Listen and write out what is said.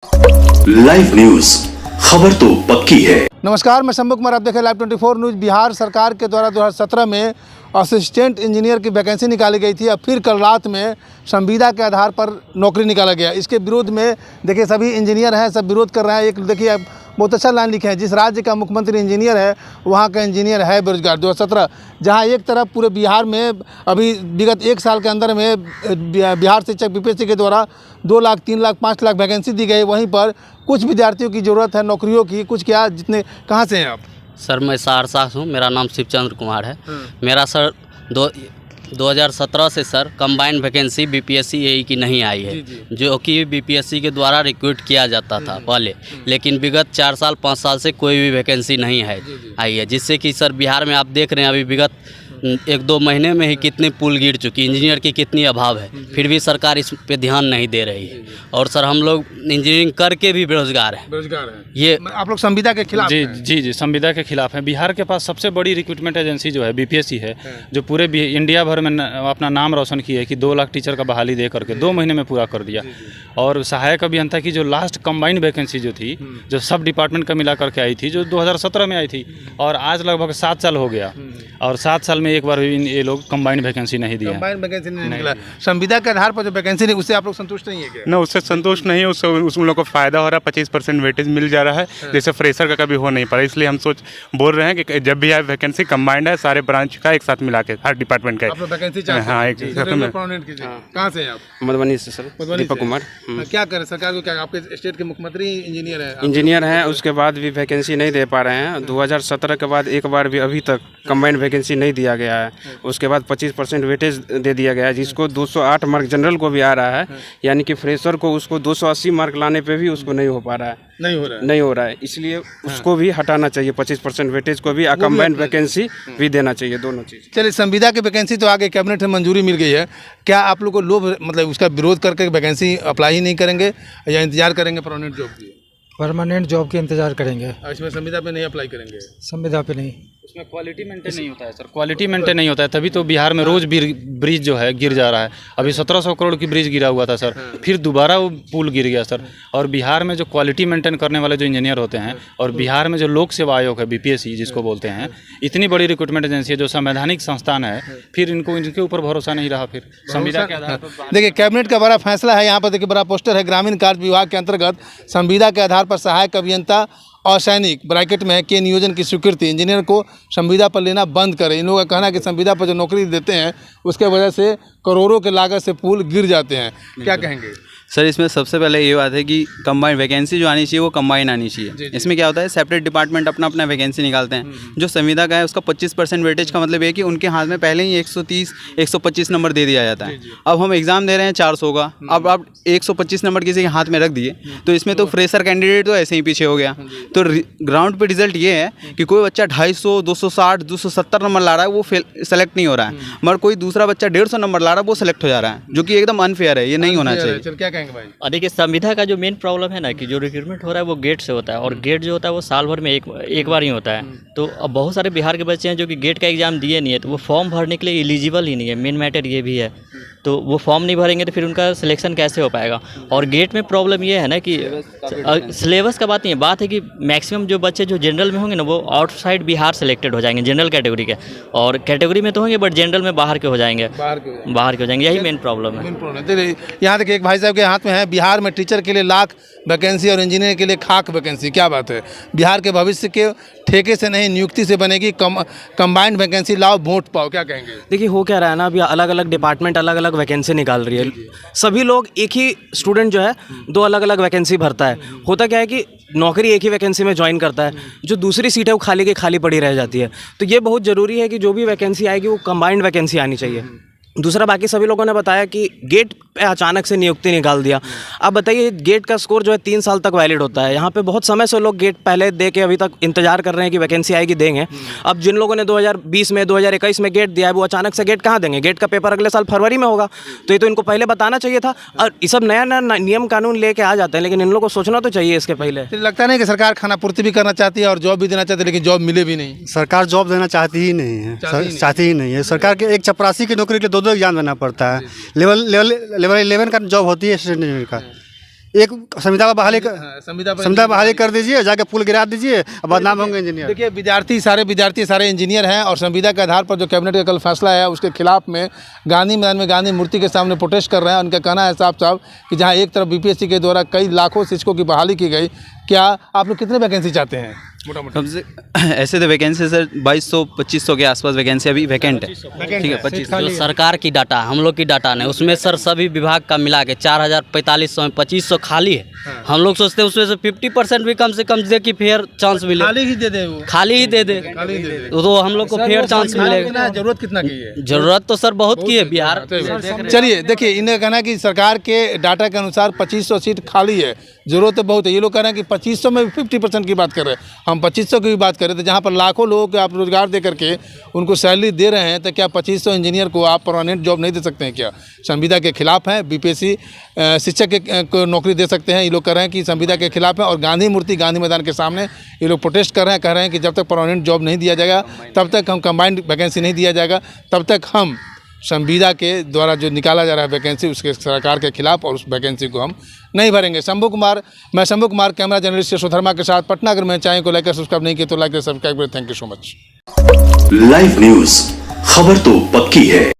Live news, खबर तो पक्की है। नमस्कार, मैं शंभू कुमार, आप देखें लाइव 24 न्यूज़। बिहार सरकार के द्वारा 2017 में असिस्टेंट इंजीनियर की वैकेंसी निकाली गई थी। अब फिर कल रात में संविदा के आधार पर नौकरी निकाला गया। इसके विरोध में देखिए सभी इंजीनियर हैं, सब विरोध कर रहे हैं। एक देखिए आप बहुत अच्छा लाइन लिखे हैं, जिस राज्य का मुख्यमंत्री इंजीनियर है वहाँ का इंजीनियर है बेरोजगार। 2017 जहाँ एक तरफ पूरे बिहार में अभी विगत एक साल के अंदर में बिहार शिक्षक बीपीएससी के द्वारा 2 लाख 3 लाख 5 लाख वैकेंसी दी गई, वहीं पर कुछ विद्यार्थियों की ज़रूरत है नौकरियों की। कुछ क्या, जितने कहाँ से हैं आप? सर मैं सहरसा से हूँ, मेरा नाम शिवचंद्र कुमार है। मेरा सर 2017 से सर कंबाइंड वैकेंसी बीपीएससी एई की नहीं आई है, जो कि बीपीएससी के द्वारा रिक्रूट किया जाता था पहले, लेकिन विगत 4 साल 5 साल से कोई भी वैकेंसी नहीं है आई है, जिससे कि सर बिहार में आप देख रहे हैं अभी विगत 1-2 महीने में ही कितने पुल गिर चुकी, इंजीनियर की कितनी अभाव है, फिर भी सरकार इस पे ध्यान नहीं दे रही है। और सर हम लोग इंजीनियरिंग करके भी बेरोजगार हैं। ये आप लोग संविदा के खिलाफ? जी, संविदा के खिलाफ हैं। बिहार के पास सबसे बड़ी रिक्रूटमेंट एजेंसी जो है बीपीएससी है, जो पूरे इंडिया भर में अपना नाम रोशन किया है कि 2 लाख टीचर का बहाली दे करके 2 महीने में पूरा कर दिया। और सहायक अभियंता की जो लास्ट कंबाइंड वैकेंसी जो थी, जो सब डिपार्टमेंट का मिला करके आई थी, जो 2017 में आई थी, और आज लगभग 7 साल हो गया, और 7 साल में एक बार भी ये लोग कंबाइंड वैकेंसी नहीं दिया। कंबाइंड वैकेंसी नहीं निकला। संविदा के आधार पर जो वैकेंसी नहीं, उससे आप लोग संतुष्ट नहीं है क्या? ना, उससे संतुष्ट नहीं है। उससे उन लोगों को फायदा हो रहा है, 25% वेटेज मिल जा रहा है, जैसे फ्रेशर का कभी हो नहीं पा रहा। इसलिए हम बोल रहे हैं कि जब भी आए वैकेंसी कंबाइंड है, सारे ब्रांच का एक साथ मिला के, हर डिपार्टमेंट का वैकेंसी। हाँ, एक कहाँ से हैं आप? मधुबनी से सर, दीपक कुमार। क्या करें सरकार को? क्या आपके स्टेट के मुख्यमंत्री इंजीनियर हैं, उसके बाद भी वैकेंसी नहीं दे पा रहे हैं। 2017 के बाद एक बार भी अभी तक कंबाइंड वैकेंसी नहीं दिया गया है। उसके बाद 25% वेटेज दे दिया गया है, जिसको 208 मार्क जनरल को भी आ रहा है, यानी कि फ्रेशर को उसको 280 मार्क लाने पे भी उसको नहीं हो पा रहा है, नहीं हो रहा है। इसलिए उसको भी हटाना चाहिए, 25% वेटेज को भी, कंबाइंड वैकेंसी भी देना चाहिए, दोनों चीज़। चलिए, संविदा की वैकेंसी तो आगे कैबिनेट में मंजूरी मिल गई है, क्या आप लोग को लोग मतलब उसका विरोध करके वैकेंसी अप्लाई ही नहीं करेंगे या इंतजार करेंगे परमानेंट जॉब की? परमानेंट जॉब के इंतजार करेंगे। इसमें संविदा पे नहीं अप्लाई करेंगे? संविदा पे नहीं। उसमें क्वालिटी मेंटेन नहीं होता है सर, क्वालिटी मेंटेन नहीं होता है, तभी तो बिहार में रोज ब्रिज जो है गिर जा रहा है। अभी 1700 करोड़ की ब्रिज गिरा हुआ था सर, फिर दोबारा वो पुल गिर गया सर। और बिहार में जो क्वालिटी मेंटेन करने वाले जो इंजीनियर होते हैं, और बिहार में जो लोक सेवा आयोग है बीपीएससी जिसको बोलते हैं, इतनी बड़ी रिक्रूटमेंट एजेंसी है, जो संवैधानिक संस्थान है, फिर इनके ऊपर भरोसा नहीं रहा। फिर संविदा के आधार पर देखिए कैबिनेट का बड़ा फैसला है। यहाँ पर देखिए बड़ा पोस्टर है, ग्रामीण कार्य विभाग के अंतर्गत संविदा के आधार पर सहायक अभियंता और सैनिक ब्रैकेट में है के नियोजन की स्वीकृति, इंजीनियर को संविदा पर लेना बंद करें। इन लोगों का कहना है कि संविदा पर जो नौकरी देते हैं उसके वजह से करोड़ों के लागत से पुल गिर जाते हैं। क्या कहेंगे सर? इसमें सबसे पहले ये बात है कि कंबाइंड वैकेंसी जो आनी चाहिए वो कंबाइन आनी चाहिए। इसमें क्या होता है, सेपरेट डिपार्टमेंट अपना अपना वैकेंसी निकालते हैं। जो संविदा का है उसका 25% वेटेज का मतलब है कि उनके हाथ में पहले ही 130 125 नंबर दे दिया जाता है। अब हम एग्जाम दे रहे हैं 400 का, अब आप 125 नंबर किसी के हाथ में रख दिए, तो इसमें तो फ्रेशर कैंडिडेट तो ऐसे ही पीछे हो गया। तो ग्राउंड पे रिजल्ट ये है कि कोई बच्चा 250 260 270 नंबर ला रहा है, वो सेलेक्ट नहीं हो रहा है, मगर कोई दूसरा बच्चा 150 नंबर ला रहा है, वो सेलेक्ट हो जा रहा है, जो कि एकदम अनफेयर है, ये नहीं होना चाहिए। और देखिए संविदा का जो मेन प्रॉब्लम है ना, कि जो रिक्रूटमेंट हो रहा है वो गेट से होता है, और गेट जो होता है वो साल भर में एक बार ही होता है। तो अब बहुत सारे बिहार के बच्चे हैं जो कि गेट का एग्ज़ाम दिए नहीं है, तो वो फॉर्म भरने के लिए एलिजिबल ही नहीं है। मेन मैटर ये भी है, तो वो फॉर्म नहीं भरेंगे तो फिर उनका सिलेक्शन कैसे हो पाएगा? और गेट में प्रॉब्लम ये है ना कि सिलेबस का बात नहीं है, बात है कि मैक्सिमम जो बच्चे जो जनरल में होंगे ना, वो आउटसाइड बिहार सेलेक्टेड हो जाएंगे जनरल कैटेगरी के, और कैटेगरी में तो होंगे बट जनरल में बाहर के हो जाएंगे, यही मेन प्रॉब्लम है। यहाँ देखिए एक भाई साहब के हाथ में है, बिहार में टीचर के लिए लाख वैकेंसी और इंजीनियर के लिए खाक वैकेंसी। क्या बात है? बिहार के भविष्य के ठेके से नहीं नियुक्ति से बनेगी, कंबाइंड वैकेंसी लाओ वोट पाओ। क्या कहेंगे? देखिए हो क्या रहा है ना, अभी अलग अलग डिपार्टमेंट अलग अलग वैकेंसी निकाल रही है। सभी लोग, एक ही स्टूडेंट जो है 2 अलग अलग वैकेंसी भरता है। होता क्या है कि नौकरी एक ही वैकेंसी में ज्वाइन करता है, जो दूसरी सीट है वो खाली की खाली पड़ी रह जाती है। तो ये बहुत ज़रूरी है कि जो भी वैकेंसी आएगी वो कंबाइंड वैकेंसी आनी चाहिए। दूसरा, बाकी सभी लोगों ने बताया कि गेट पे अचानक से नियुक्ति निकाल दिया। अब बताइए, गेट का स्कोर जो है 3 साल तक वैलिड होता है। यहाँ पे बहुत समय से लोग गेट पहले दे के अभी तक इंतजार कर रहे हैं कि वैकेंसी आएगी, देंगे। अब जिन लोगों ने 2020 में 2021 में गेट दिया है, वो अचानक से गेट कहाँ देंगे? गेट का पेपर अगले साल फरवरी में होगा, तो ये तो इनको पहले बताना चाहिए था। और ये सब नया नया नियम कानून लेके आ जाते हैं, लेकिन इन लोगों को सोचना तो चाहिए इसके पहले। लगता नहीं कि सरकार खाना पूर्ति भी करना चाहती है और जॉब भी देना चाहती है, लेकिन जॉब मिले भी नहीं? सरकार जॉब देना चाहती ही नहीं है, चाहती ही नहीं है। सरकार के एक चपरासी की नौकरी के लिए 2-2 एग्जाम देना पड़ता है। लेवल 11 का जॉब होती है स्टूडेंट का, एक संविदा बहाली संविदा बहाली कर दीजिए, जाके पुल गिरा दीजिए, अब बदनाम होंगे इंजीनियर। देखिए विद्यार्थी सारे इंजीनियर हैं और संविदा के आधार पर जो कैबिनेट का कल फैसला है उसके खिलाफ में गांधी मैदान में गांधी मूर्ति के सामने प्रोटेस्ट कर रहे हैं। उनका कहना है साफ साफ कि जहां एक तरफ बीपीएससी के द्वारा कई लाखों शिक्षकों की बहाली की गई, क्या आप लोग कितने वैकेंसी चाहते हैं? सबसे ऐसे तो वैकेंसी सर 2200-2500 के आसपास वैकेंसी अभी वैकेंट है। ठीक है, 25 जो सरकार की डाटा, हम लोग की डाटा नहीं, उसमें सर सभी विभाग का मिला के 4045 में 2500 खाली है। हम लोग सोचते हैं उसमें से 50% भी कम से कम दे कि फेयर चांस मिले, खाली ही दे दे वो, खाली ही दे दे तो हम लोग को फेयर चांस मिलेगा। जरूरत कितना की है? जरूरत तो सर बहुत की है बिहार। चलिए देखिए, इन्हें कहना है कि सरकार के डाटा के अनुसार 2500 सीट खाली है, जरूरत तो बहुत है। ये लोग कह रहे हैं कि 2500 में 50% की बात कर रहे हैं, हम 2500 की भी बात कर रहे थे। जहाँ पर लाखों लोगों को आप रोजगार दे करके उनको सैलरी दे रहे हैं, तो क्या 2500 इंजीनियर को आप परमानेंट जॉब नहीं दे सकते हैं? क्या संविदा के खिलाफ हैं? बीपीएससी शिक्षक को नौकरी दे सकते हैं, ये लोग कह रहे हैं कि संविदा के खिलाफ है। और गांधी मूर्ति गांधी मैदान के सामने ये लोग प्रोटेस्ट कर रहे हैं, कह रहे हैं कि जब तक परमानेंट जॉब नहीं दिया जाएगा, तब तक हम कंबाइंड वैकेंसी नहीं दिया जाएगा, तब तक हम संविदा के द्वारा जो निकाला जा रहा है वैकेंसी उसके सरकार के खिलाफ, और उस वैकेंसी को हम नहीं भरेंगे। मैं शंभू कुमार कैमरा जर्नलिस्ट यशोधर्मा के साथ पटना। अगर मैं चैनल को लाइक सब्सक्राइब नहीं किया तो लाइक सब्सक्राइब करें। Thank you so much. Live news, खबर तो पक्की है।